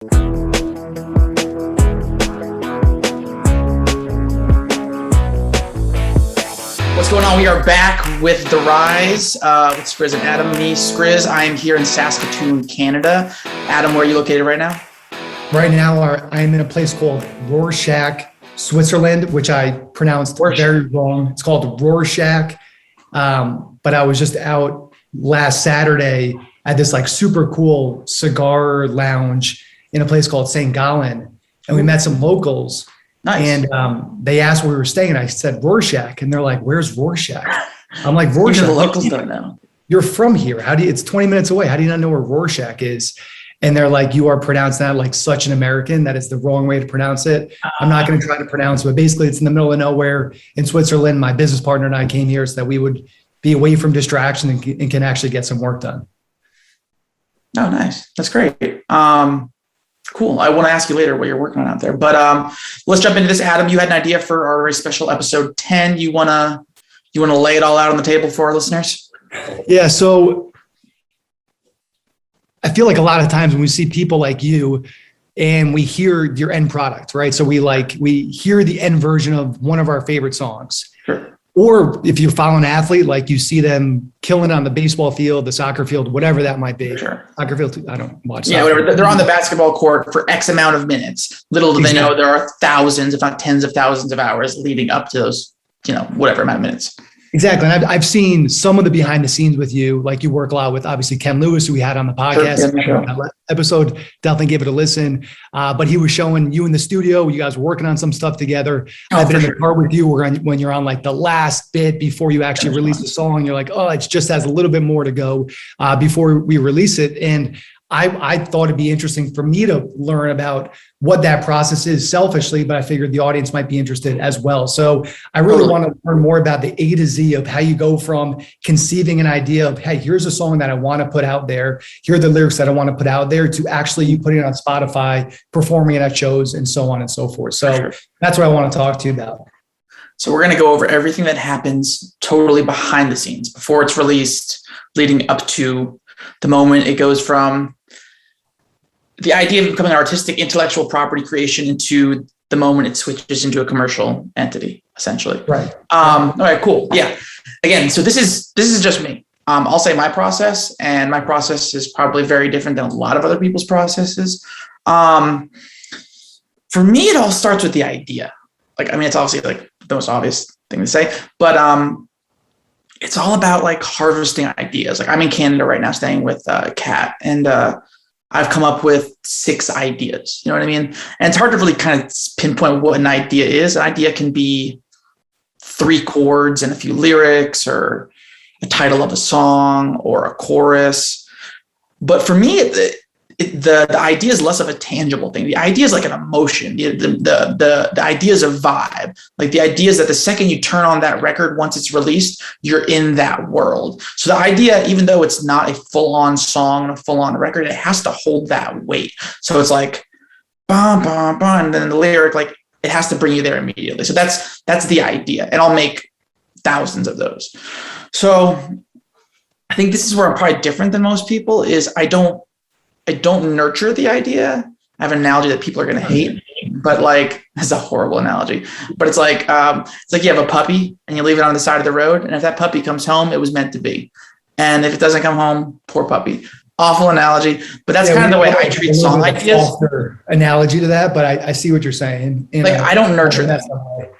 What's going on? We are back with The Rise with Skrizzly Adams. Me, Skrizz. I am here in Saskatoon, Canada. Adam, where are you located right now? Right now, I'm in a place called Rorschach, Switzerland, which I pronounced very wrong. It's called Rorschach. But I was just out last Saturday at this like super cool cigar lounge in a place called St. Gallen. And we met some locals. Nice. And they asked where we were staying, and I said Rorschach, and they're like, "Where's Rorschach?" I'm like, "Rorschach." Even the locals don't know. You're from here. How do you? It's 20 minutes away. How do you not know where Rorschach is? And they're like, "You are pronouncing that like such an American. That is the wrong way to pronounce it." I'm not going to try to pronounce it, but basically, it's in the middle of nowhere in Switzerland. My business partner and I came here so that we would be away from distraction and can actually get some work done. Oh, nice. That's great. Cool. I want to ask you later what you're working on out there, but let's jump into this. Adam, you had an idea for our very special episode 10. You wanna lay it all out on the table for our listeners? Yeah. So I feel like a lot of times when we see people like you and we hear your end product, right? So we hear the end version of one of our favorite songs. Sure. Or if you follow an athlete, like you see them killing on the baseball field, the soccer field, whatever that might be. Sure. Soccer field, I don't watch. Yeah, whatever. They're on the basketball court for X amount of minutes. Little do they know there are thousands, if not tens of thousands of hours leading up to those, whatever amount of minutes. Exactly. And I've seen some of the behind the scenes with you, like you work a lot with obviously Ken Lewis, who we had on the podcast. Sure. That episode, definitely give it a listen. But he was showing you in the studio, you guys were working on some stuff together. I've been in the car with you when you're on like the last bit before you actually release the song. You're like, oh, it just has a little bit more to go before we release it. And I thought it'd be interesting for me to learn about what that process is selfishly, but I figured the audience might be interested as well. So I really want to learn more about the A to Z of how you go from conceiving an idea of, hey, here's a song that I want to put out there. Here are the lyrics that I want to put out there, to actually you putting it on Spotify, performing it at shows, and so on and so forth. So that's what I want to talk to you about. So we're going to go over everything that happens totally behind the scenes before it's released, leading up to the moment it goes from the idea of becoming an artistic intellectual property creation into the moment it switches into a commercial entity, essentially. Right. All right, cool. Yeah. Again, so this is just me. I'll say my process, and my process is probably very different than a lot of other people's processes. For me, it all starts with the idea. It's obviously like the most obvious thing to say, but it's all about like harvesting ideas. Like I'm in Canada right now, staying with Kat, and I've come up with 6 ideas. You know what I mean? And it's hard to really kind of pinpoint what an idea is. An idea can be 3 chords and a few lyrics, or a title of a song, or a chorus. But for me, the idea is less of a tangible thing. The idea is like an emotion. The idea is a vibe. Like the idea is that the second you turn on that record, once it's released, you're in that world. So the idea, even though it's not a full-on song and a full-on record, it has to hold that weight. So it's like, bum, bum, bum, and then the lyric, like it has to bring you there immediately. So that's the idea. And I'll make thousands of those. So I think this is where I'm probably different than most people is I don't nurture the idea. I have an analogy that people are going to hate, but like, that's a horrible analogy, but it's like you have a puppy and you leave it on the side of the road. And if that puppy comes home, it was meant to be. And if it doesn't come home, poor puppy. Awful analogy, but that's kind of the way I treat song ideas. Analogy to that, but I see what you're saying. I don't nurture them.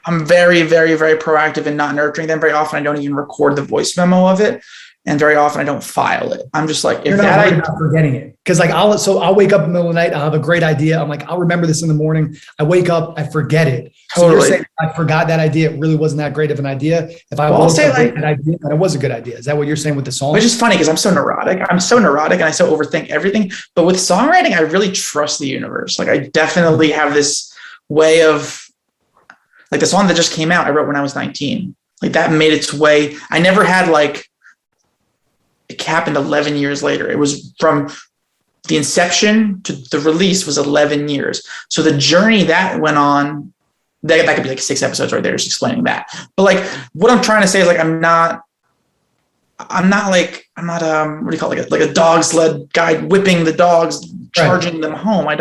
I'm very, very, very proactive in not nurturing them. Very often I don't even record the voice memo of it. And very often I don't file it. I'm just like, you're not forgetting it. Cause like I'll wake up in the middle of the night. I'll have a great idea. I'm like, I'll remember this in the morning. I wake up, I forget it. Totally. So you're saying I forgot that idea. It really wasn't that great of an idea. If I'll say like that idea, that it was a good idea. Is that what you're saying with the song? Which is funny because I'm so neurotic and I so overthink everything. But with songwriting, I really trust the universe. Like I definitely have this way of like the song that just came out, I wrote when I was 19. Like that made its way. I never had like, it happened 11 years later. It was from the inception to the release was 11 years. So the journey that went on, that could be like 6 episodes right there just explaining that. But like what I'm trying to say is like, I'm not I'm not what do you call it? Like a dog sled guy whipping the dogs, charging them home. I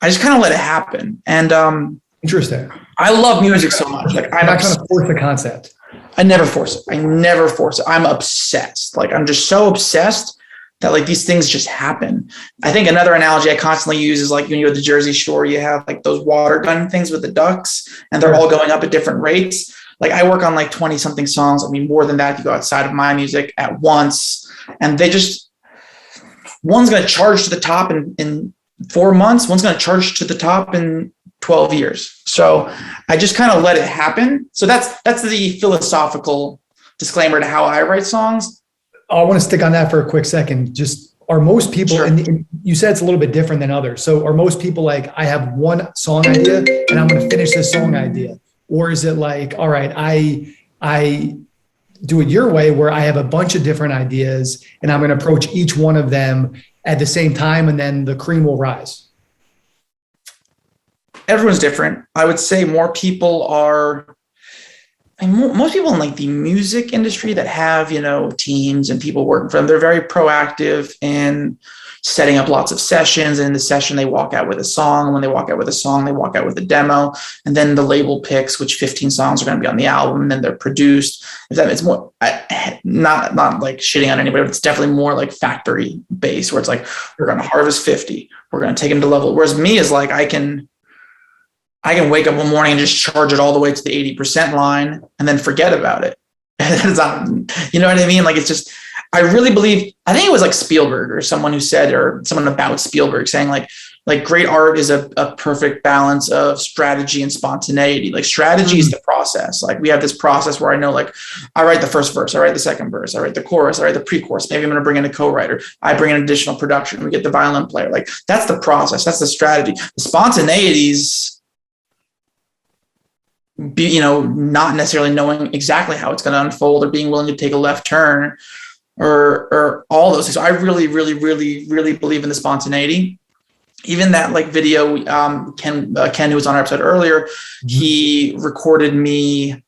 just kind of let it happen. And Interesting. I love music so much. Like I'm not trying to force the concept. I never force it. I'm obsessed. Like I'm just so obsessed that like these things just happen. I think another analogy I constantly use is like when you're at the Jersey Shore, you have like those water gun things with the ducks and they're all going up at different rates. Like I work on like 20 something songs. I mean, more than that, if you go outside of my music at once, and one's going to charge to the top in 4 months. One's going to charge to the top in 12 years. So I just kind of let it happen. So that's the philosophical disclaimer to how I write songs. I want to stick on that for a quick second. Just are most people, Sure. and you said it's a little bit different than others. So are most people like, I have one song idea and I'm going to finish this song idea? Or is it like, all right, I do it your way where I have a bunch of different ideas and I'm going to approach each one of them at the same time and then the cream will rise? Everyone's different. I would say most people in like the music industry that have, teams and people working for them, they're very proactive in setting up lots of sessions. And in the session, they walk out with a song. And when they walk out with a song, they walk out with a demo. And then the label picks which 15 songs are going to be on the album. And then they're produced. It's more, not like shitting on anybody, but it's definitely more like factory based where it's like, we're going to harvest 50. We're going to take them to level. Whereas me is like, I can wake up one morning and just charge it all the way to the 80% line and then forget about it. It's not, you know what I mean? Like, it's just, I really believe, I think it was like Spielberg or someone who said, or someone about Spielberg saying like great art is a perfect balance of strategy and spontaneity. Like strategy is the process. Like we have this process where I know, like I write the first verse, I write the second verse, I write the chorus, I write the pre-chorus. Maybe I'm going to bring in a co-writer. I bring in additional production. We get the violin player. Like that's the process. That's the strategy. The spontaneities, not necessarily knowing exactly how it's going to unfold or being willing to take a left turn or all those things. So I really, really, really, really believe in the spontaneity. Even that like video, Ken, who was on our episode earlier, he recorded me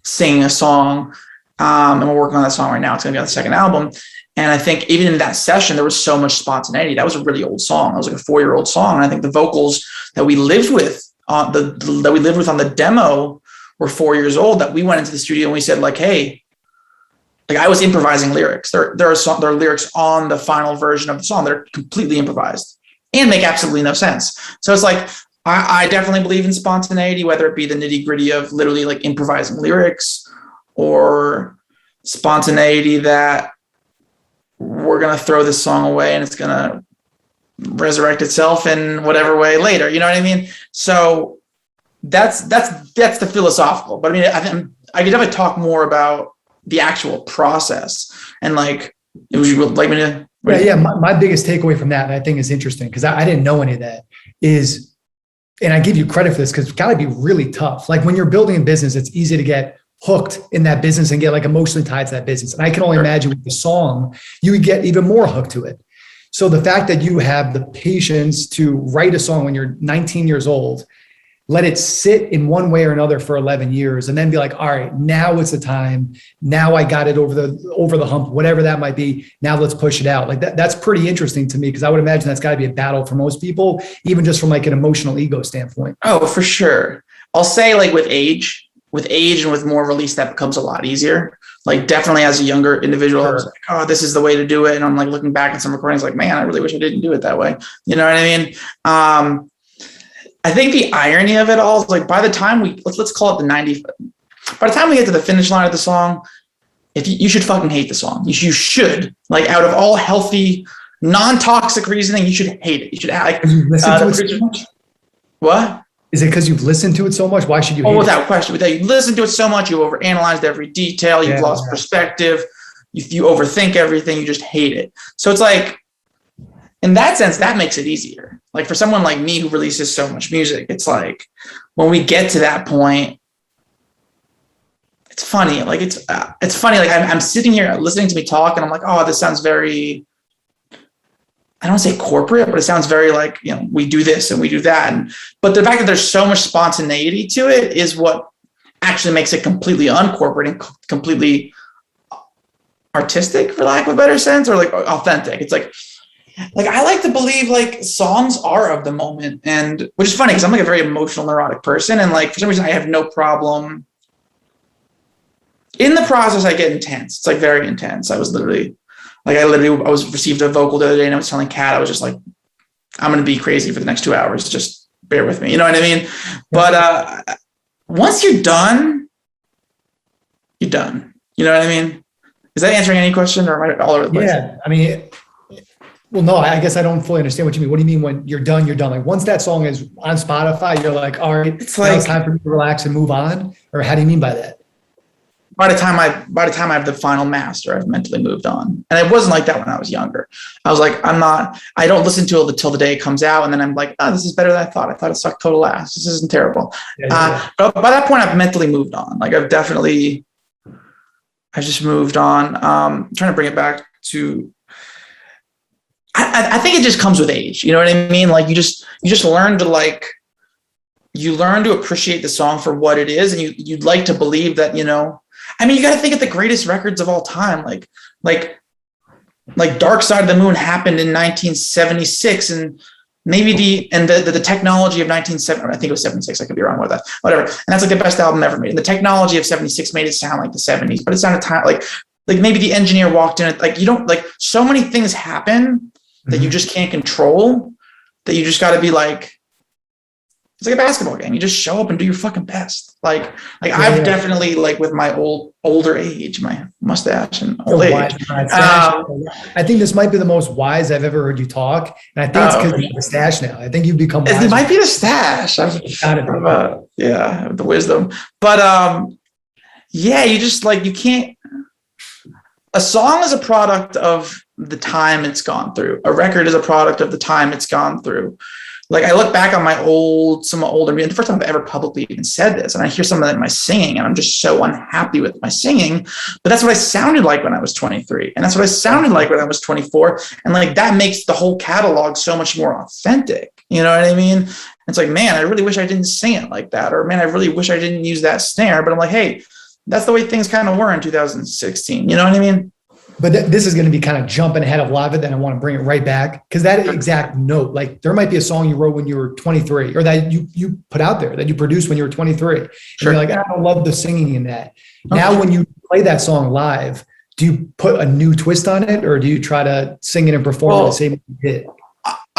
singing a song, and we're working on that song right now. It's going to be on the second album. And I think even in that session, there was so much spontaneity. That was a really old song. That was like a 4-year-old song. And I think the vocals that we lived with on the demo were 4 years old, that we went into the studio and we said like, hey, like I was improvising lyrics. There are lyrics on the final version of the song that are completely improvised and make absolutely no sense. So it's like, I definitely believe in spontaneity, whether it be the nitty gritty of literally like improvising lyrics or spontaneity that we're going to throw this song away and it's going to resurrect itself in whatever way later. You know what I mean? So that's the philosophical, but I mean, I could definitely talk more about the actual process and like, would you like me to? Yeah. My biggest takeaway from that, and I think is interesting because I didn't know any of that is, and I give you credit for this because it's got to be really tough. Like when you're building a business, it's easy to get hooked in that business and get like emotionally tied to that business. And I can only imagine with the song, you would get even more hooked to it. So the fact that you have the patience to write a song when you're 19 years old, let it sit in one way or another for 11 years, and then be like, all right, now it's the time. Now I got it over the hump, whatever that might be. Now let's push it out. Like that's pretty interesting to me because I would imagine that's got to be a battle for most people, even just from like an emotional ego standpoint. Oh, for sure. I'll say like with age and with more release, that becomes a lot easier. Like definitely as a younger individual, I was like, oh, this is the way to do it. And I'm like looking back at some recordings like, man, I really wish I didn't do it that way. You know what I mean? I think the irony of it all is like by the time let's call it the 90, by the time we get to the finish line of the song, if you should fucking hate the song. You should, like out of all healthy, non-toxic reasoning, you should hate it. You should like listen to it so much? What? Is it because you've listened to it so much? Why should you hate it? Without question. You listen to it so much, you overanalyzed every detail, you've lost perspective, you overthink everything, you just hate it. So it's like, in that sense, that makes it easier. Like for someone like me who releases so much music, it's like when we get to that point, it's funny. Like it's funny. Like I'm sitting here listening to me talk, and I'm like, oh, this sounds very, I don't say corporate, but it sounds very like, we do this and we do that. But the fact that there's so much spontaneity to it is what actually makes it completely uncorporate and completely artistic, for lack of a better sense, or like authentic. It's like I like to believe like songs are of the moment, and which is funny because I'm like a very emotional, neurotic person, and like for some reason I have no problem. In the process, I get intense. It's like very intense. I was received a vocal the other day, and I was telling Kat, I was just like, I'm gonna be crazy for the next 2 hours. Just bear with me. You know what I mean? But once you're done, you're done. You know what I mean? Is that answering any question, or am I all over the place? Yeah, I mean, well, no, I guess I don't fully understand what you mean. What do you mean when you're done? You're done. Like once that song is on Spotify, you're like, all right, it's like, now it's time for me to relax and move on. Or how do you mean by that? By the time I have the final master, I've mentally moved on. And it wasn't like that when I was younger. I was like, I don't listen to it till the day it comes out. And then I'm like, oh, this is better than I thought. I thought it sucked total ass. This isn't terrible. But by that point, I've mentally moved on. Like I've just moved on. I'm trying to bring it back to, I think it just comes with age. You know what I mean? Like you just learn to you learn to appreciate the song for what it is. And you'd like to believe that, you know, I mean, you got to think of the greatest records of all time. Like Dark Side of the Moon happened in 1976, and maybe the technology of 1970, I think it was 76. I could be wrong with that, whatever. And that's like the best album ever made. And the technology of 76 made it sound like the 70s, but it sounded like maybe the engineer walked in, like you don't, like so many things happen that you just can't control, that you just got to be like, it's like a basketball game. You just show up and do your fucking best. I've definitely, like with my older age, my mustache and old age. I think this might be the most wise I've ever heard you talk. And I think it's because you have a stash now. I think you've become wise. It might be the stash. Yeah, the wisdom. But yeah, you just like, you can't, a song is a product of the time it's gone through. A record is a product of the time it's gone through. Like I look back on some older music, the first time I've ever publicly even said this, and I hear some of that in my singing, and I'm just so unhappy with my singing. But that's what I sounded like when I was 23, and that's what I sounded like when I was 24, and like that makes the whole catalog so much more authentic. You know what I mean? It's like, man, I really wish I didn't sing it like that, or man, I really wish I didn't use that snare. But I'm like, hey, that's the way things kind of were in 2016. You know what I mean? But this is going to be kind of jumping ahead of a lot of it. Then I want to bring it right back, because that exact note, like there might be a song you wrote when you were 23, or that you put out there that you produced when you were 23. And you're like, I don't love the singing in that. Okay. Now, when you play that song live, do you put a new twist on it, or do you try to sing it and perform it the same way you did?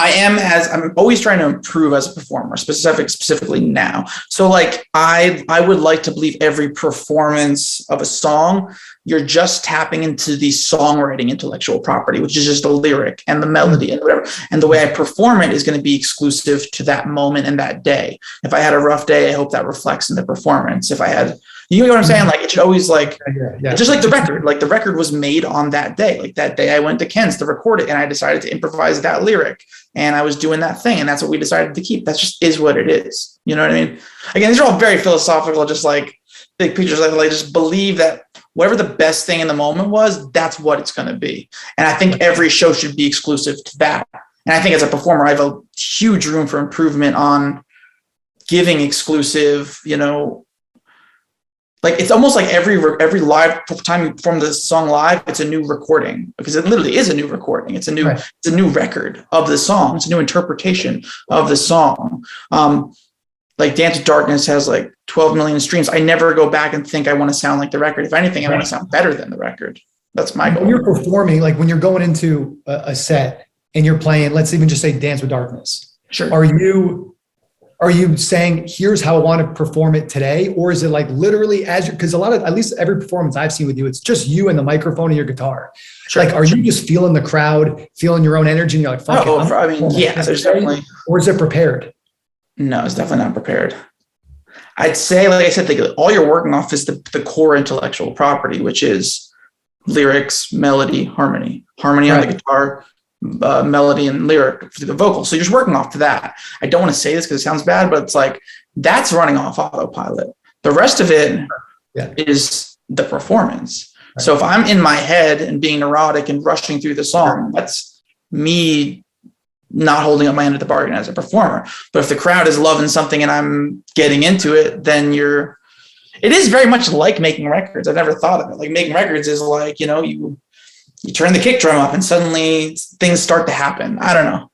I'm always trying to improve as a performer, specifically now. So like I would like to believe every performance of a song, you're just tapping into the songwriting intellectual property, which is just the lyric and the melody and whatever. And the way I perform it is going to be exclusive to that moment and that day. If I had a rough day, I hope that reflects in the performance. If I had, you know what I'm saying? Like it should always just like the record was made on that day. Like that day I went to Ken's to record it, and I decided to improvise that lyric, and I was doing that thing, and that's what we decided to keep. That just is what it is. You know what I mean? Again, these are all very philosophical, just like big pictures. Like just believe that whatever the best thing in the moment was, that's what it's going to be. And I think every show should be exclusive to that. And I think as a performer, I have a huge room for improvement on giving exclusive, you know, like it's almost like every live time you perform the song live, it's a new recording, because it literally is a new recording. It's a new record of the song. It's a new interpretation of the song. Like Dance with Darkness has like 12 million streams. I never go back and think I want to sound like the record. If anything, I want to sound better than the record. That's my goal. When you're performing, like when you're going into a set and you're playing, let's even just say Dance with Darkness. Sure. Are you saying, here's how I want to perform it today? Or is it like literally because at least every performance I've seen with you, it's just you and the microphone and your guitar. Sure. Like, are you just feeling the crowd, feeling your own energy, and you're like, fuck it? I mean, yeah, there's definitely. Or is it prepared? No, it's definitely not prepared. I'd say, like I said, all you're working off is the core intellectual property, which is lyrics, melody, harmony on the guitar, melody and lyric for the vocal. So you're just working off to that. I don't want to say this because it sounds bad, but it's like that's running off autopilot. The rest of it is the performance. Right. So if I'm in my head and being neurotic and rushing through the song, that's me not holding up my end of the bargain as a performer. But if the crowd is loving something and I'm getting into it, then It is very much like making records. I've never thought of it. Like making records is like, you turn the kick drum up and suddenly things start to happen. I don't know,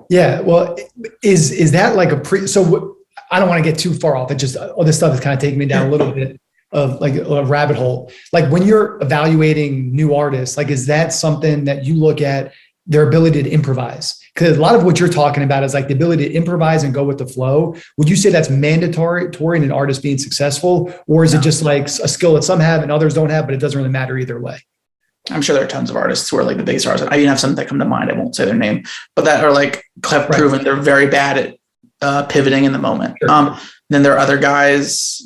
Yeah. Well, is that like so I don't want to get too far off. It just, all this stuff is kind of taking me down a little bit of like a rabbit hole. Like when you're evaluating new artists, like, is that something that you look at their ability to improvise? Because a lot of what you're talking about is like the ability to improvise and go with the flow. Would you say that's mandatory in an artist being successful? Or is it just like a skill that some have and others don't have, but it doesn't really matter either way? I'm sure there are tons of artists who are like the biggest artists. I even have some that come to mind. I won't say their name, but that are like proven they're very bad at pivoting in the moment. Sure. Then there are other guys,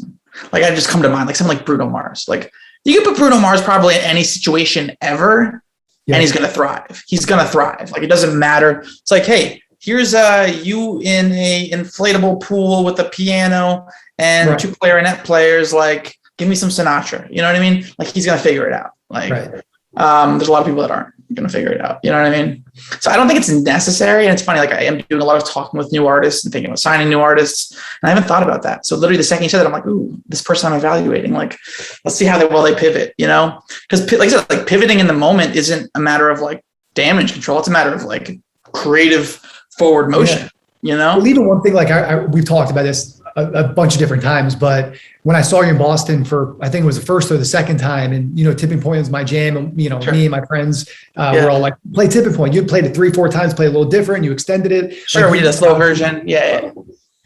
like I just come to mind, like someone like Bruno Mars. Like you can put Bruno Mars probably in any situation ever, and he's going to thrive. He's going to thrive. Like it doesn't matter. It's like, hey, here's you in a inflatable pool with a piano and two clarinet players. Like, give me some Sinatra. You know what I mean? Like he's going to figure it out. Like, there's a lot of people that aren't going to figure it out. You know what I mean? So I don't think it's necessary. And it's funny, like I am doing a lot of talking with new artists and thinking about signing new artists. And I haven't thought about that. So literally the second you said that, I'm like, ooh, this person I'm evaluating, like, let's see how well they pivot, because like I said, like pivoting in the moment isn't a matter of like damage control. It's a matter of like creative forward motion, Well, even one thing, like we've talked about this a bunch of different times, but when I saw you in Boston for, I think it was the first or the second time, and Tipping Point was my jam, and me and my friends were all like, play Tipping Point. You played it 3-4 times, played a little different, you extended it. Sure, like, we did a slow version.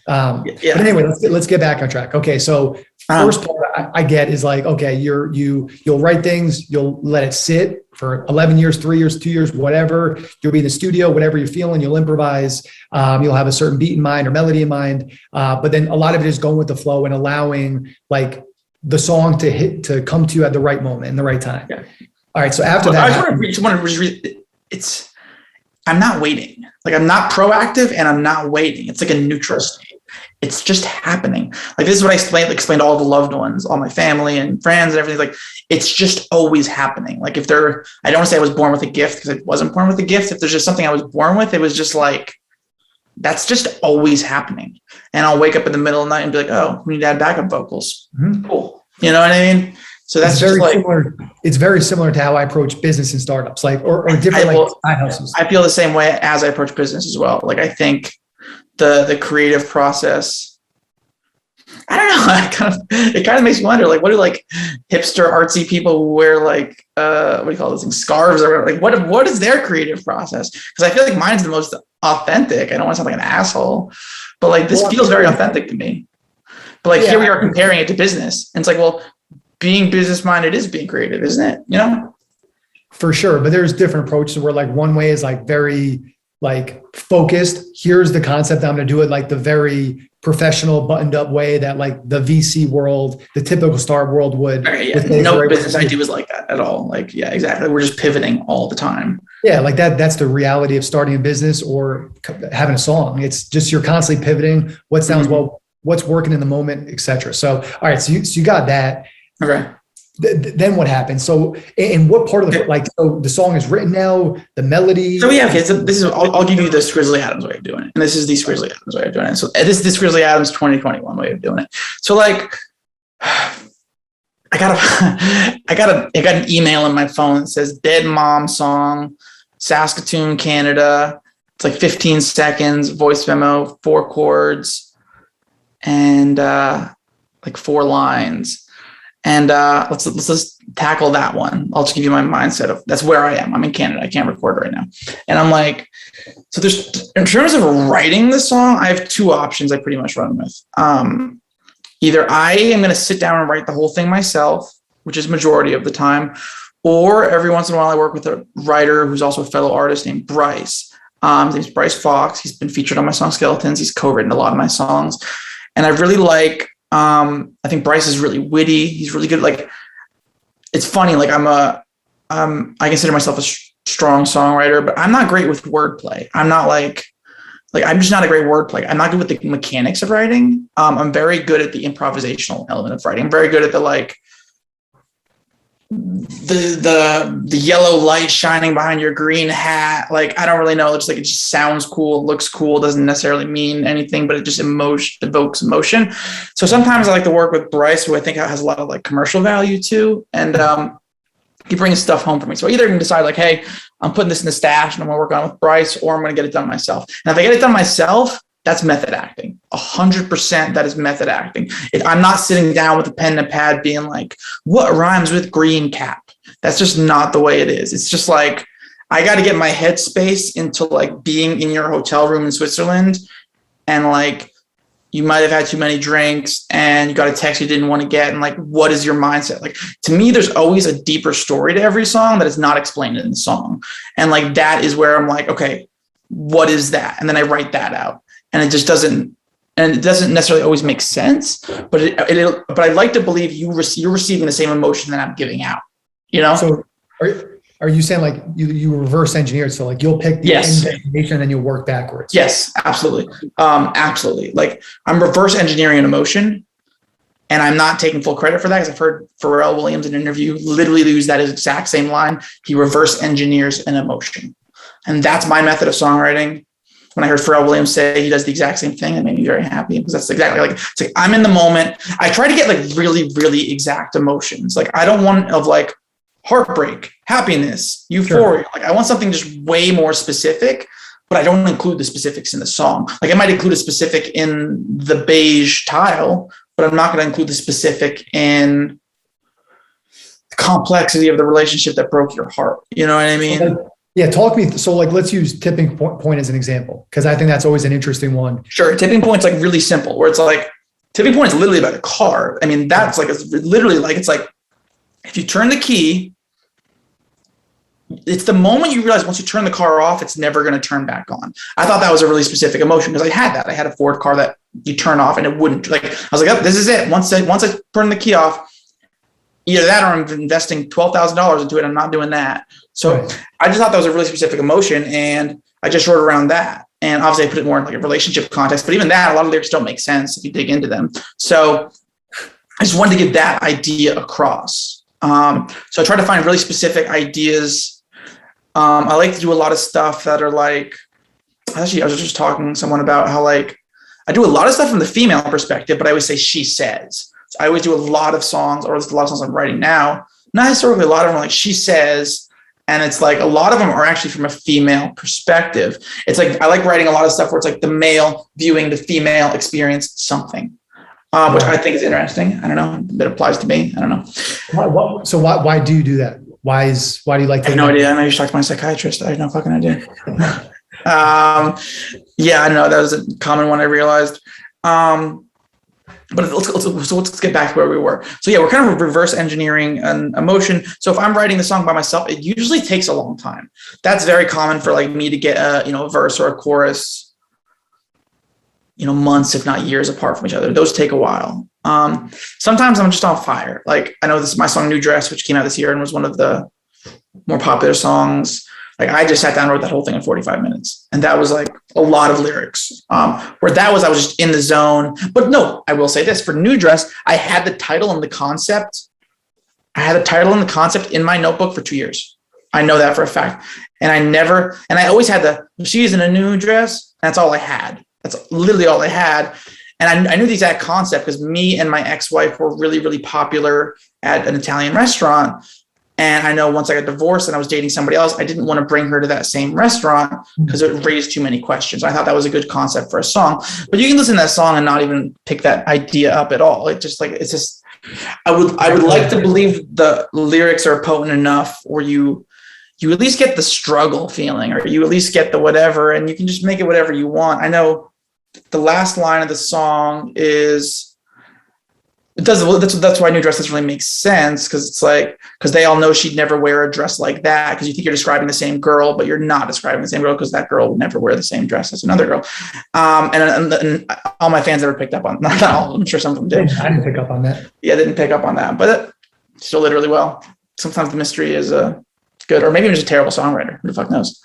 But anyway, let's get back on track. Okay, so first part I get is like, okay, you'll write things, you'll let it sit for 11 years, 3 years, 2 years, whatever. You'll be in the studio, whatever you're feeling, you'll improvise. You'll have a certain beat in mind or melody in mind. But then a lot of it is going with the flow and allowing like the song to come to you at the right moment and the right time. Yeah. All right. So after that, I'm not waiting. Like I'm not proactive and I'm not waiting. It's like a neutral state. It's just happening. Like this is what I explained to all the loved ones, all my family and friends and everything. Like it's just always happening. Like I don't want to say I was born with a gift, because I wasn't born with a gift. If there's just something I was born with, it was just like, that's just always happening. And I'll wake up in the middle of the night and be like, oh, we need to add backup vocals. Mm-hmm. Cool. You know what I mean? So that's just like, similar. It's very similar to how I approach business and startups, like, or different side hustles. I feel the same way as I approach business as well. Like I think the creative process, I don't know. It kind of makes me wonder, like, what do like hipster artsy people who wear like what do you call those things, scarves or like what is their creative process? Because I feel like mine's the most authentic. I don't want to sound like an asshole, but like this feels very authentic to me. But like here we are comparing it to business, and it's like, well, being business minded is being creative, isn't it? For sure, but there's different approaches where like one way is like very like focused. Here's the concept. I'm going to do it like the very professional, buttoned up way that like the VC world, the typical startup world would. No business I do is like that at all. Like, yeah, exactly. We're just pivoting all the time. Yeah, like that's the reality of starting a business or having a song. It's just you're constantly pivoting. What sounds well, what's working in the moment, etc. So, all right, so you got that. Okay. Then what happens? So, in what part of the song is written now? The melody. So okay. So this is I'll give you the Skrizzly Adams way of doing it, and this is the Skrizzly Adams way of doing it. So this is the Skrizzly Adams 2021 way of doing it. So like, I got an email in my phone that says "Dead Mom Song, Saskatoon, Canada." It's like 15 seconds, voice memo, 4 chords, and like 4 lines. And let's tackle that one. I'll just give you my mindset of that's where I am. I'm in Canada. I can't record right now. And I'm like, so there's, in terms of writing the song, I have 2 options I pretty much run with. Either I am going to sit down and write the whole thing myself, which is majority of the time, or every once in a while I work with a writer who's also a fellow artist named Bryce. His name's Bryce Fox. He's been featured on my song Skeletons. He's co-written a lot of my songs. And I really like, I think Bryce is really witty. He's really good. Like, it's funny. Like I consider myself a strong songwriter, but I'm not great with wordplay. I'm not like I'm just not a great wordplay. I'm not good with the mechanics of writing. I'm very good at the improvisational element of writing. I'm very good at the like the yellow light shining behind your green hat. Like, I don't really know. It's like, it just sounds cool, looks cool, doesn't necessarily mean anything, but it just evokes emotion. So sometimes I like to work with Bryce, who I think has a lot of like commercial value too. And he brings stuff home for me. So I either can decide like, hey, I'm putting this in the stash and I'm gonna work on it with Bryce, or I'm gonna get it done myself. And if I get it done myself, that's method acting. 100% that is method acting. I'm not sitting down with a pen and a pad being like, what rhymes with green cap? That's just not the way it is. It's just like, I got to get my headspace into like being in your hotel room in Switzerland, and like, you might have had too many drinks and you got a text you didn't want to get. And like, what is your mindset? Like, to me, there's always a deeper story to every song that is not explained in the song. And like, that is where I'm like, okay, what is that? And then I write that out. And it just doesn't necessarily always make sense, but but I like to believe you're receiving the same emotion that I'm giving out, you know? So are you saying like you reverse engineer it? So like, you'll pick the end destination and then you'll work backwards. Yes, absolutely. Absolutely. Like, I'm reverse engineering an emotion, and I'm not taking full credit for that, because I've heard Pharrell Williams in an interview literally use that exact same line. He reverse engineers an emotion. And that's my method of songwriting. When I heard Pharrell Williams say he does the exact same thing, it made me very happy, because that's exactly like, it's like, I'm in the moment. I try to get like really, really exact emotions. Like, I don't want of like heartbreak, happiness, euphoria. Sure. Like, I want something just way more specific, but I don't include the specifics in the song. Like, I might include a specific in the beige tile, but I'm not going to include the specific in the complexity of the relationship that broke your heart. You know what I mean? Yeah, talk me. So like, let's use tipping point as an example, because I think that's always an interesting one. Sure. Tipping point's like really simple, where it's like, tipping point is literally about a car. I mean, that's like, it's literally like, it's like, if you turn the key, it's the moment you realize once you turn the car off, it's never going to turn back on. I thought that was a really specific emotion, because I had that. I had a Ford car that you turn off and it wouldn't. Like, I was like, oh, this is it. Once I turn the key off, either that or I'm investing $12,000 into it. I'm not doing that. So I just thought that was a really specific emotion, and I just wrote around that. And obviously I put it more in like a relationship context, but even that, a lot of lyrics don't make sense if you dig into them. So I just wanted to get that idea across. So I try to find really specific ideas. I like to do a lot of stuff that are like, actually, I was just talking to someone about how like, I do a lot of stuff from the female perspective, but I always say she says. So I always do a lot of songs, or a lot of songs I'm writing now, not historically, a lot of them are like she says. And it's like, a lot of them are actually from a female perspective. It's like, I like writing a lot of stuff where it's like the male viewing the female experience something, which I think is interesting. I don't know. It applies to me. I don't know. So why do you do that? Why do you like to? I have no idea. I know you should talk to my psychiatrist. I have no fucking idea. Yeah, I know that was a common one I realized. But let's get back to where we were. So yeah, we're kind of reverse engineering an emotion. So if I'm writing the song by myself, it usually takes a long time. That's very common for like me to get a verse or a chorus, months, if not years apart from each other. Those take a while. Sometimes I'm just on fire. Like, I know this is my song New Dress, which came out this year and was one of the more popular songs. Like, I just sat down and wrote that whole thing in 45 minutes. And that was like a lot of lyrics. Where that was, I was just in the zone. But no, I will say this, for New Dress, I had the title and the concept. I had the title and the concept in my notebook for 2 years. I know that for a fact. And I always had she's in a new dress. That's all I had. That's literally all I had. And I knew the exact concept, because me and my ex-wife were really, really popular at an Italian restaurant. And I know once I got divorced and I was dating somebody else, I didn't want to bring her to that same restaurant because it raised too many questions. I thought that was a good concept for a song, but you can listen to that song and not even pick that idea up at all. I would like to believe the lyrics are potent enough, or you at least get the struggle feeling, or you at least get the whatever, and you can just make it whatever you want. I know the last line of the song is, that's why New Dress doesn't really make sense, because they all know she'd never wear a dress like that, because you think you're describing the same girl, but you're not describing the same girl, because that girl would never wear the same dress as another girl. And all my fans ever picked up on, not all of them, I'm sure some of them did. I didn't pick up on that. Yeah, didn't pick up on that, but it still did really well. Sometimes the mystery is good, or maybe I'm just a terrible songwriter. Who the fuck knows?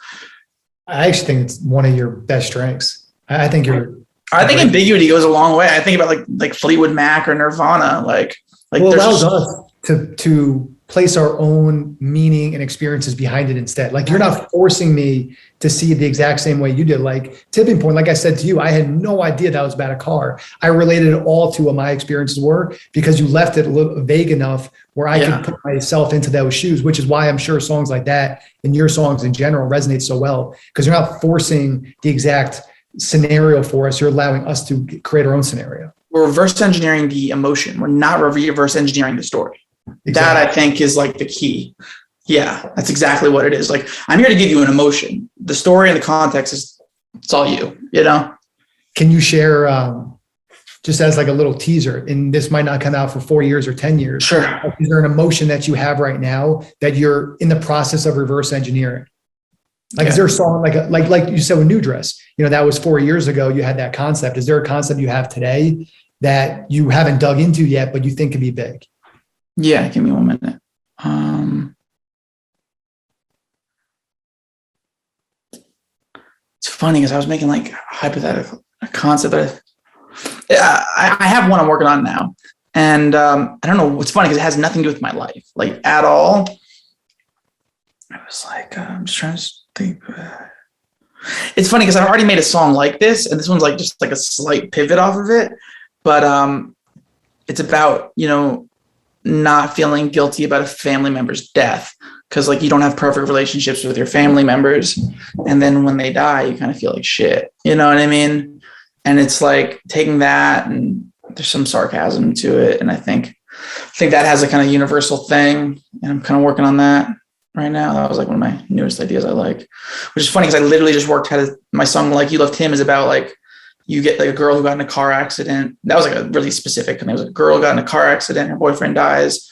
I actually think it's one of your best strengths. I think ambiguity goes a long way. I think about like Fleetwood Mac or Nirvana, like well, it allows us to place our own meaning and experiences behind it instead. Like you're not forcing me to see it the exact same way you did. Like Tipping Point, like I said to you, I had no idea that was about a car. I related it all to what my experiences were because you left it a little vague enough where I could put myself into those shoes, which is why I'm sure songs like that and your songs in general resonate so well, because you're not forcing the exact scenario for us. You're allowing us to create our own scenario. We're reverse engineering the emotion. We're not reverse engineering the story. Exactly. That I think is like the key. Yeah, that's exactly what it is. Like I'm here to give you an emotion. The story and the context it's all you, you know? Can you share just as like a little teaser, and this might not come out for 4 years or 10 years. Sure. Is there an emotion that you have right now that you're in the process of reverse engineering? Like, is there a song like you said with New Dress, you know, that was 4 years ago, you had that concept. Is there a concept you have today that you haven't dug into yet, but you think could be big? Yeah, give me 1 minute. It's funny because I was making like hypothetical a concept that I have one I'm working on now, and I don't know. It's funny because it has nothing to do with my life, like at all. I was like, I'm just trying to think. It's funny because I've already made a song like this, and this one's like just like a slight pivot off of it, but it's about, you know, not feeling guilty about a family member's death, because like you don't have perfect relationships with your family members, and then when they die you kind of feel like shit, you know what I mean? And it's like taking that, and there's some sarcasm to it, and I think that has a kind of universal thing, and I'm kind of working on that right now. That was like one of my newest ideas I like, which is funny because I literally just worked my song Like You Loved Him is about like you get like a girl who got in a car accident. That was like a really specific, and there was a girl who got in a car accident, her boyfriend dies,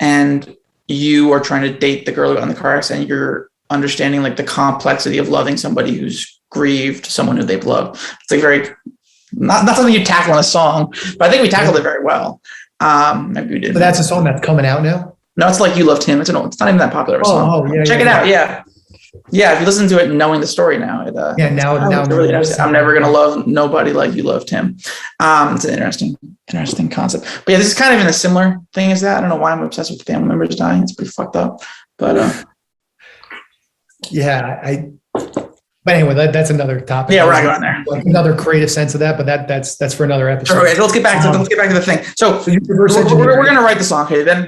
and you are trying to date the girl who got in the car accident. You're understanding like the complexity of loving somebody who's grieved someone who they've loved. It's like very, not something you tackle in a song, but I think we tackled it very well. Maybe we did. But that's a song that's coming out now? No, it's Like You Loved Him. It's not even that popular of a song. Oh, yeah. Check it out. Yeah. Yeah, if you listen to it knowing the story now, now really interesting. I'm never gonna love nobody like you loved him. It's an interesting concept. But yeah, this is kind of in a similar thing as that. I don't know why I'm obsessed with family members dying. It's pretty fucked up. But but anyway, that's another topic. Yeah, we're not going there. Like another creative sense of that, but that's for another episode. Sure, okay, let's get back to the thing. So we're gonna write the song. Okay, then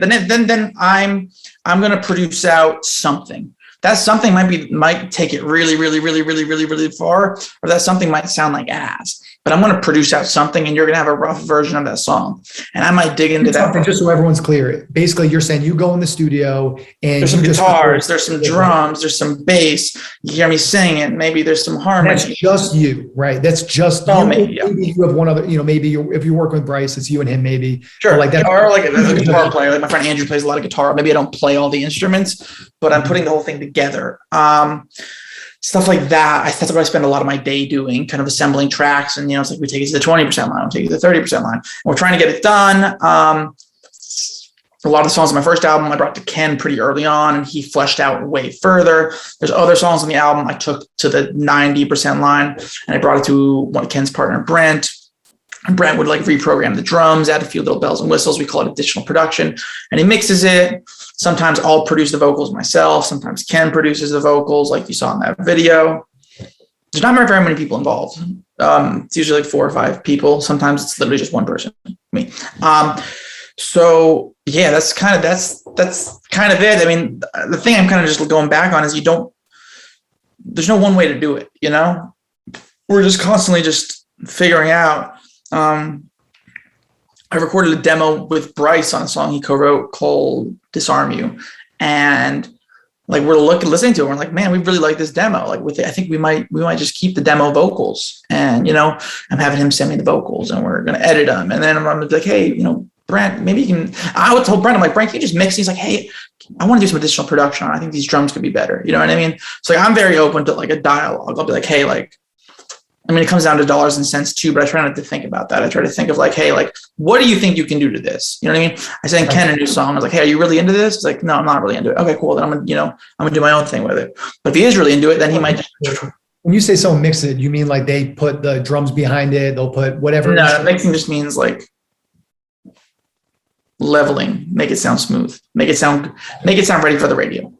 I'm gonna produce out something. That something might take it really, really, really, really, really, really far, or that something might sound like ass. But I'm going to produce out something, and you're going to have a rough version of that song, and I might dig into that. Just so everyone's clear, basically, you're saying you go in the studio and there's some guitars, there's some drums, there's some bass. You hear me sing it. Maybe there's some harmony. That's just you, right? That's just you. Maybe you have one other. You know, maybe if you're working with Bryce, it's you and him. Maybe sure, like that, or like a guitar player. Like my friend Andrew plays a lot of guitar. Maybe I don't play all the instruments, but I'm putting the whole thing together. Stuff like that. That's what I spend a lot of my day doing, kind of assembling tracks. And, you know, it's like we take it to the 20% line, we'll take it to the 30% line. We're trying to get it done. A lot of the songs on my first album, I brought to Ken pretty early on, and he fleshed out way further. There's other songs on the album I took to the 90% line, and I brought it to one of Ken's partner, Brent. And Brent would like reprogram the drums, add a few little bells and whistles. We call it additional production, and he mixes it. Sometimes I'll produce the vocals myself. Sometimes Ken produces the vocals, like you saw in that video. There's not very many people involved. It's usually like 4 or 5 people. Sometimes it's literally just one person, me. So yeah, that's kind of it. I mean, the thing I'm kind of just going back on is there's no one way to do it. You know, we're just constantly just figuring out. I recorded a demo with Bryce on a song he co-wrote called Disarm You. And like we're listening to it, we're like, man, we really like this demo. Like I think we might just keep the demo vocals. And, you know, I'm having him send me the vocals, and we're going to edit them. And then I'm like, hey, you know, Brent, maybe you can, I would tell Brent, I'm like, Brent, can you just mix? He's like, hey, I want to do some additional production. I think these drums could be better. You know what I mean? So like, I'm very open to like a dialogue. I'll be like, hey, like, I mean, it comes down to dollars and cents too, but I try not to think about that. I try to think of like, hey, like, what do you think you can do to this? You know what I mean? I sent Ken a new song. I was like, hey, are you really into this? He's like, no, I'm not really into it. Okay, cool. Then I'm gonna do my own thing with it. But if he is really into it, then he might just. When you say someone mix it, you mean like they put the drums behind it? They'll put whatever. No, mixing just means like leveling, make it sound smooth, make it sound ready for the radio.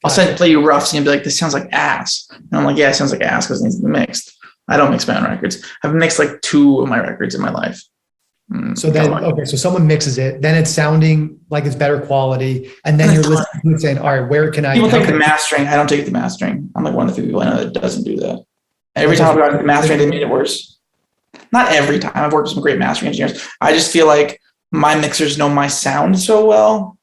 I'll play you roughs and you'll be like, this sounds like ass. And I'm like, yeah, it sounds like ass because it needs to be mixed. I don't mix my own records. I've mixed like 2 of my records in my life. So then, okay, so someone mixes it, then it's sounding like it's better quality, and then you're listening and saying, all right, where can I? People take the mastering. I don't take the mastering. I'm like one of the few people I know that doesn't do that. Every time I've gotten the mastering, they made it worse. Not every time. I've worked with some great mastering engineers. I just feel like my mixers know my sound so well.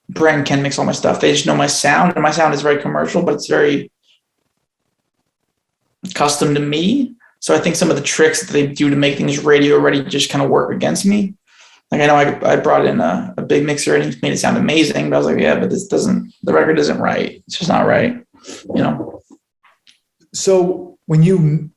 Brent can mix all my stuff. They just know my sound, and my sound is very commercial, but it's very custom to me. So I think some of the tricks that they do to make things radio ready just kind of work against me. Like I know I brought in a big mixer and he made it sound amazing, but I was like, yeah, but the record isn't right. It's just not right, you know? So when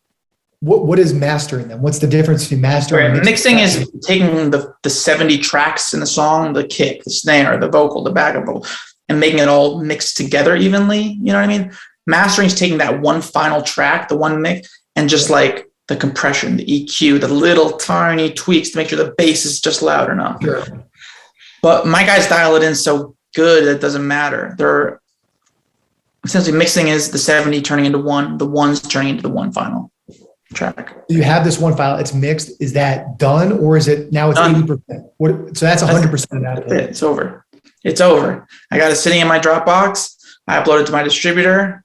what is mastering then? What's the difference between mastering and mixing? Is taking the 70 tracks in the song, the kick, the snare, the vocal, the backup vocal, and making it all mixed together evenly. You know what I mean? Mastering is taking that one final track, the one mix, and just like the compression, the EQ, the little tiny tweaks to make sure the bass is just loud enough. Sure. But my guys dial it in so good that it doesn't matter. They're essentially mixing is the 70 turning into 1, the 1's turning into the 1 final track. You have this one file, it's mixed. Is that done, or is it now it's done. 80%? So that's 100% of that. It's over. It's over. I got it sitting in my Dropbox. I upload it to my distributor.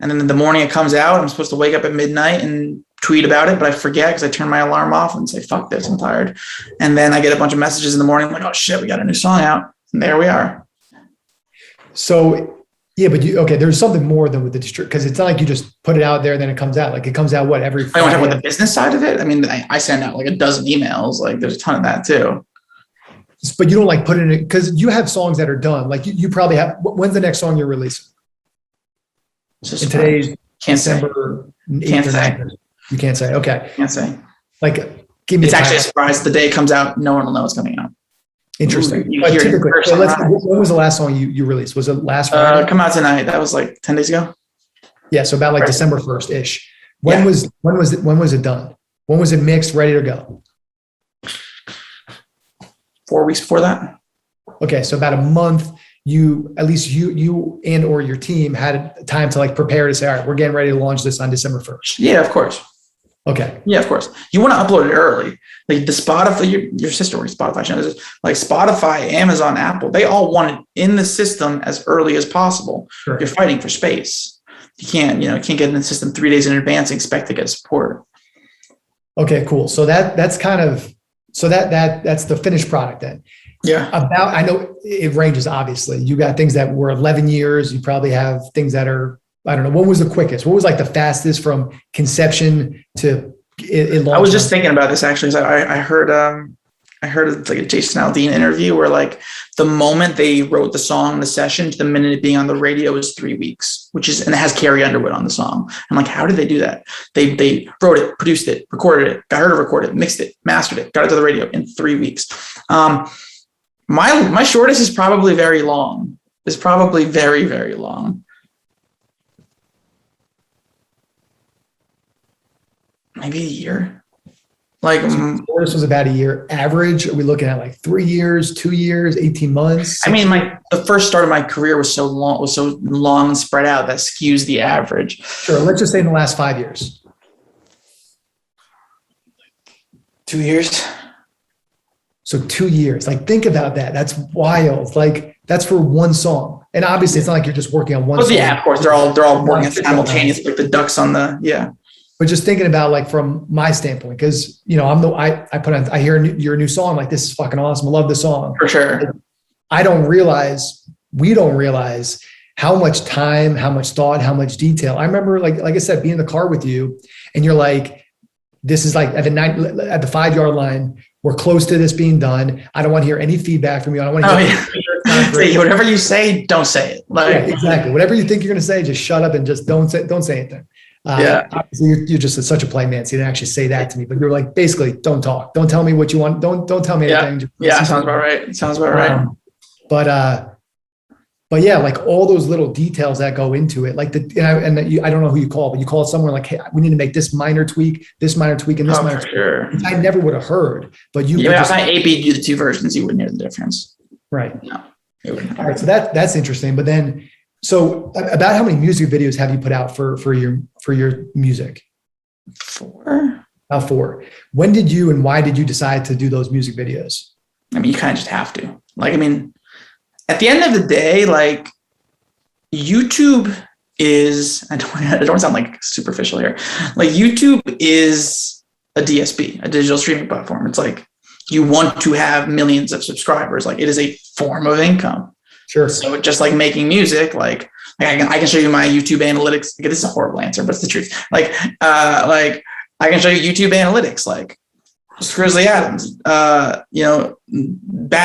And then in the morning it comes out. I'm supposed to wake up at midnight and tweet about it, but I forget because I turn my alarm off and say, fuck this, I'm tired. And then I get a bunch of messages in the morning like, oh shit, we got a new song out. And there we are. So yeah, but there's something more than with the distributor, because it's not like you just put it out there, then it comes out. Like it comes out every Friday. I want to talk about the business side of it. I mean, I send out like a dozen emails. Like there's a ton of that too. But you don't like put it in, because you have songs that are done. Like you probably have, when's the next song you're releasing? Just today's December 8th. You can't say. Okay. Can't say. Like, give me. It's actually a surprise. The day it comes out, no one will know it's coming out. Interesting. When was the last song you released? Was it last Friday? Come out tonight. That was like 10 days ago. Yeah, so about like December 1st ish. When was it done? When was it mixed, ready to go? 4 weeks before that. Okay, so about a month. You and or your team had time to like prepare to say, all right, we're getting ready to launch this on December 1st. Yeah, of course. Okay. Yeah, of course. You want to upload it early. Like the Spotify, your sister works Spotify channels, like Spotify, Amazon, Apple, they all want it in the system as early as possible. Sure. You're fighting for space. You can't get in the system 3 days in advance and expect to get support. Okay, cool. So that's the finished product then. Yeah. I know it ranges, obviously. You got things that were 11 years. You probably have things that are, I don't know. What was the quickest? What was like the fastest from conception to it I was just thinking about this actually. I heard like a Jason Aldean interview where like the moment they wrote the song, the session to the minute it being on the radio is 3 weeks, and it has Carrie Underwood on the song. I'm like, how did they do that? They wrote it, produced it, recorded it, got her to record it, mixed it, mastered it, got it to the radio in 3 weeks. My shortest is probably very long. It's probably very, very long. Maybe a year. Like shortest was about a year. Average, are we looking at like 3 years, 2 years, 18 months? I mean, the first start of my career was so long and spread out that skews the average. Sure. Let's just say in the last 5 years. 2 years. So 2 years, like think about that. That's wild. Like that's for one song. And obviously it's not like you're just working on one song. Yeah, of course. They're all working simultaneously, like the ducks on the, yeah. But just thinking about like from my standpoint, because I hear your new song, like this is fucking awesome. I love the song. For sure. We don't realize how much time, how much thought, how much detail. I remember like I said, being in the car with you and you're like, this is like at the 5 yard line, we're close to this being done. I don't want to hear any feedback from you. I don't want to hear whatever you say, don't say it. Like, yeah, exactly. Whatever you think you're going to say, just shut up and just don't say anything. Obviously you're just such a plain man. So you didn't actually say that to me, but you're like, basically don't talk. Don't tell me what you want. Don't tell me anything. Yeah. Sounds about right. It sounds about right. But But yeah, like all those little details that go into it, like I don't know who you call, but you call someone like, hey, we need to make this minor tweak, and this minor tweak. Sure. I never would have heard, but you. Yeah, if I AP'd you the two versions, you wouldn't hear the difference. Right. No. All right. So that's interesting. But then, so about how many music videos have you put out for your music? 4. About 4. When did you and why did you decide to do those music videos? I mean, you kind of just have to. Like, I mean, at the end of the day, like YouTube is, I don't want to sound like superficial here. Like YouTube is a DSP, a digital streaming platform. It's like you want to have millions of subscribers. Like it is a form of income. Sure. So just like making music, like I can show you my YouTube analytics. This is a horrible answer, but it's the truth. Like I can show you YouTube analytics, like Skrizzly Adams, Bad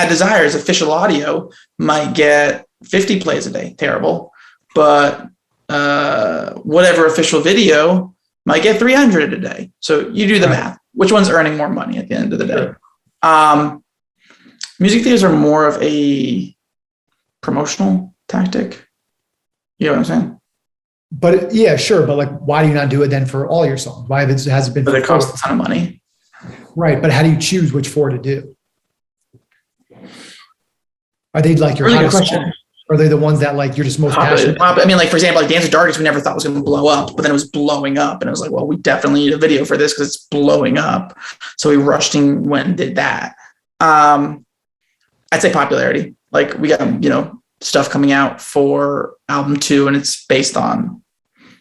Desires official audio might get 50 plays a day. Terrible. But whatever official video might get 300 a day. So you do the math. Which one's earning more money at the end of the day? Music videos are more of a promotional tactic. You know what I'm saying? But yeah, sure. But like, why do you not do it then for all your songs? Why has it been? But it costs a ton of money. Right. But how do you choose which 4 to do? Are they like your hottest songs? Or are they the ones that like you're just most passionate? I mean, like for example, like Dance with Darkness, we never thought was going to blow up, but then it was blowing up, and it was like, well, we definitely need a video for this because it's blowing up. So we rushed and went and did that. I'd say popularity. Like we got stuff coming out for album 2, and it's based on.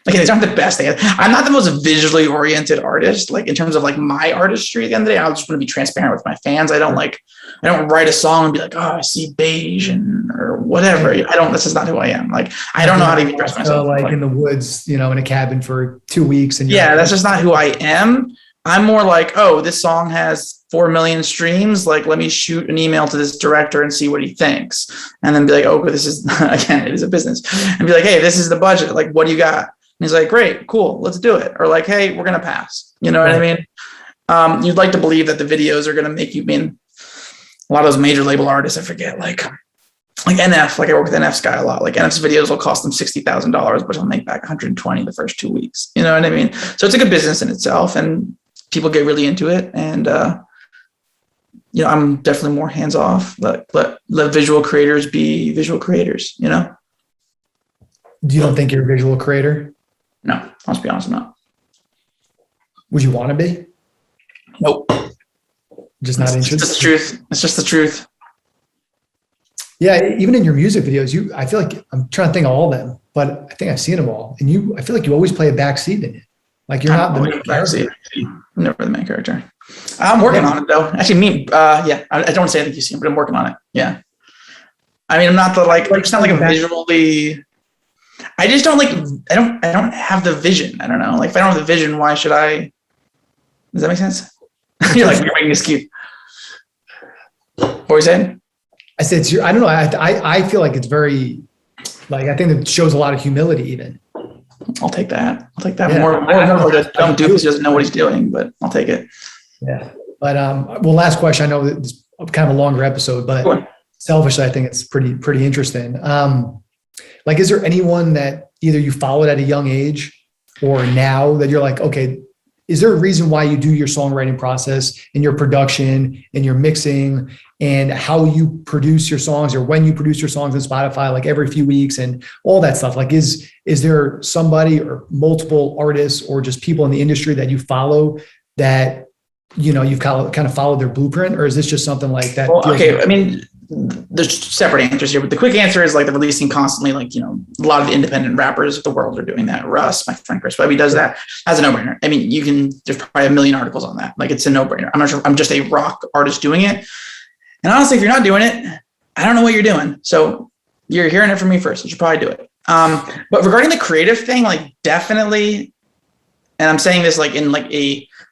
Like it's not the best thing. I'm not the most visually oriented artist. Like in terms of like my artistry, at the end of the day, I just want to be transparent with my fans. I don't write a song and be like, oh, I see beige or whatever. This is not who I am. Like I don't know how to even dress myself. Like in the woods, in a cabin for 2 weeks. And that's just not who I am. I'm more like, oh, this song has 4 million streams. Like, let me shoot an email to this director and see what he thinks. And then be like, oh, this is, again, it is a business. And be like, hey, this is the budget. Like, what do you got? And he's like, great, cool, let's do it. Or like, hey, we're going to pass. You know what I mean? You'd like to believe that the videos are going to make you mean a lot of those major label artists, I forget, like NF, like I work with NF's guy a lot. Like NF's videos will cost them $60,000, but he'll make back 120 the first 2 weeks. You know what I mean? So it's a good business in itself, and people get really into it. And, I'm definitely more hands off. Let visual creators be visual creators, Do you don't think you're a visual creator? No, let's be honest, I'm not. Would you want to be? Nope. Just not interested? It's just the truth. It's just the truth. Yeah, even in your music videos, I feel like I'm trying to think of all of them, but I think I've seen them all. And I feel like you always play a backseat in it. Like you're not the main character. I'm never the main character. I'm working on it though. Actually, I don't want to say I think you see him, but I'm working on it. Yeah. I mean, I'm not it's not like a visually. I just don't I don't have the vision. I don't know. Like if I don't have the vision, why should I? Does that make sense? You're making this cute. What were you saying? I said, I don't know. I feel like it's very, I think it shows a lot of humility even. I'll take that. Yeah. More just dumb dude who doesn't know what he's doing, but I'll take it. Yeah. But, last question. I know it's kind of a longer episode, but selfishly, I think it's pretty interesting. Is there anyone that either you followed at a young age or now that you're like, okay, is there a reason why you do your songwriting process and your production and your mixing and how you produce your songs or when you produce your songs on Spotify, like every few weeks and all that stuff? Like, is there somebody or multiple artists or just people in the industry that you follow that, you've kind of followed their blueprint, or is this just something like that? Well, okay. I mean, there's separate answers here, but the quick answer is they're releasing constantly, a lot of the independent rappers of the world are doing that. Russ, my friend Chris Webby does that as a no-brainer. I mean, there's probably a million articles on that. Like it's a no-brainer. I'm not sure. I'm just a rock artist doing it. And honestly, if you're not doing it, I don't know what you're doing. So you're hearing it from me first. You should probably do it. But regarding the creative thing, definitely, and I'm saying this in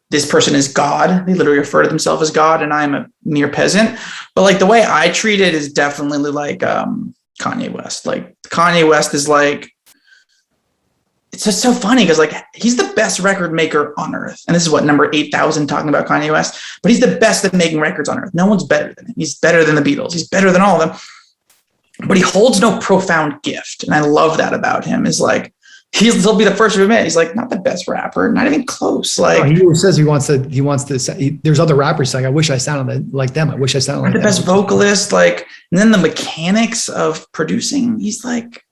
this person is God. They literally refer to themselves as God, and I'm a mere peasant. But the way I treat it is definitely Kanye West. Kanye West is it's just so funny because he's the best record maker on earth. And this is number 8,000 talking about Kanye West, but he's the best at making records on earth. No one's better than him. He's better than the Beatles. He's better than all of them. but he holds no profound gift. And I love that about him, is like, he'll be the first to admit, he's like, not the best rapper, not even close. Like, he always says he wants to, there's other rappers like, I wish I sounded like them. I wish I sounded like the them. best vocalist. Like, and then the mechanics of producing, he's like,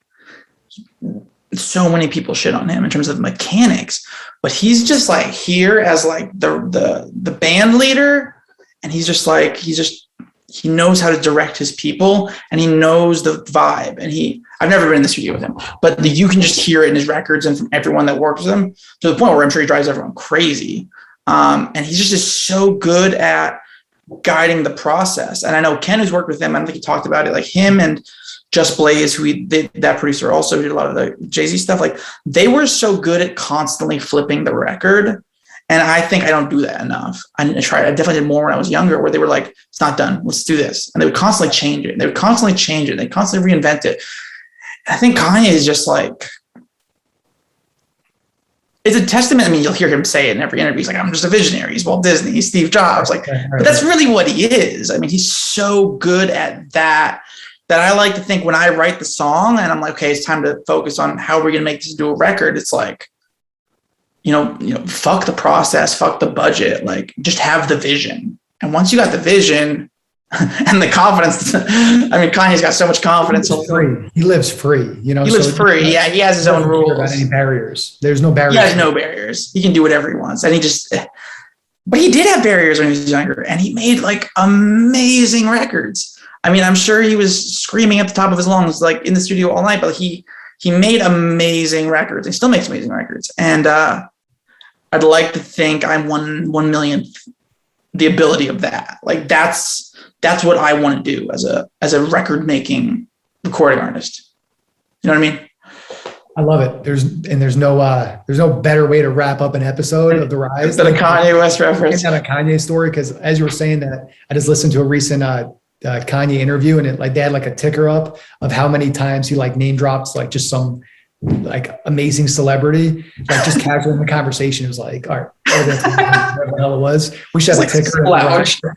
so many people shit on him in terms of mechanics, but he's just like here as like the band leader. And he's just like, he knows how to direct his people, and he knows the vibe. And I've never been in the studio with him, but you can just hear it in his records and from everyone that works with him, to the point where I'm sure he drives everyone crazy. And he's just so good at guiding the process. And I know Ken, who's worked with him, I don't think he talked about it, like him and Just Blaze, that producer also did a lot of the Jay-Z stuff. Like, they were so good at constantly flipping the record. And I think I don't do that enough. I definitely did more when I was younger, where they were like, it's not done, let's do this. And they would constantly change it. They would constantly change it. They constantly reinvent it. And I think Kanye is just like, it's a testament. I mean, you'll hear him say it in every interview. He's like, I'm just a visionary. He's Walt Disney, he's Steve Jobs. Like, but that's really what he is. I mean, he's so good at that I like to think when I write the song and I'm like, okay, it's time to focus on how we're going to make this into a record. It's like, you know, fuck the process, fuck the budget, like just have the vision. And once you got the vision and the confidence, I mean, Kanye's got so much confidence. He lives free, you know. He lives free. Yeah, he has his own rules. Without any barriers. There's no barriers. He has no barriers. He can do whatever he wants. And but he did have barriers when he was younger, and he made like amazing records. I mean, I'm sure he was screaming at the top of his lungs, like in the studio all night, but he made amazing records. He still makes amazing records. And I'd like to think I'm 1/millionth the ability of that. Like, that's what I want to do as a record making recording artist. You know what I mean? I love it. There's no better way to wrap up an episode of The Rise than a Kanye West reference. A Kanye story, because as you were saying that, I just listened to a recent Kanye interview, and they had like a ticker up of how many times he like name drops like just some like amazing celebrity, like just casual in the conversation. It was like, all right, whatever the hell it was. We should have a ticker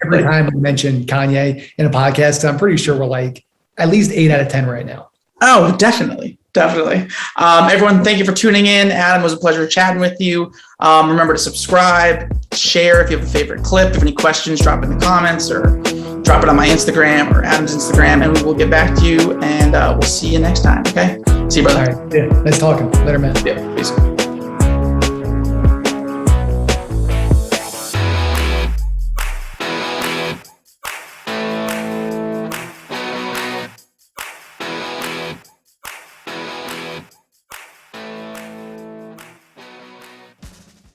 every time we mention Kanye in a podcast. I'm pretty sure we're like at least 8 out of 10 right now. Oh, definitely. Everyone, thank you for tuning in. Adam, it was a pleasure chatting with you. Remember to subscribe, share if you have a favorite clip. If you have any questions, drop it in the comments or drop it on my Instagram or Adam's Instagram, and we will get back to you, and we'll see you next time. Okay? See you, brother. All right. Yeah. Nice talking. Later, man. Yeah. Peace.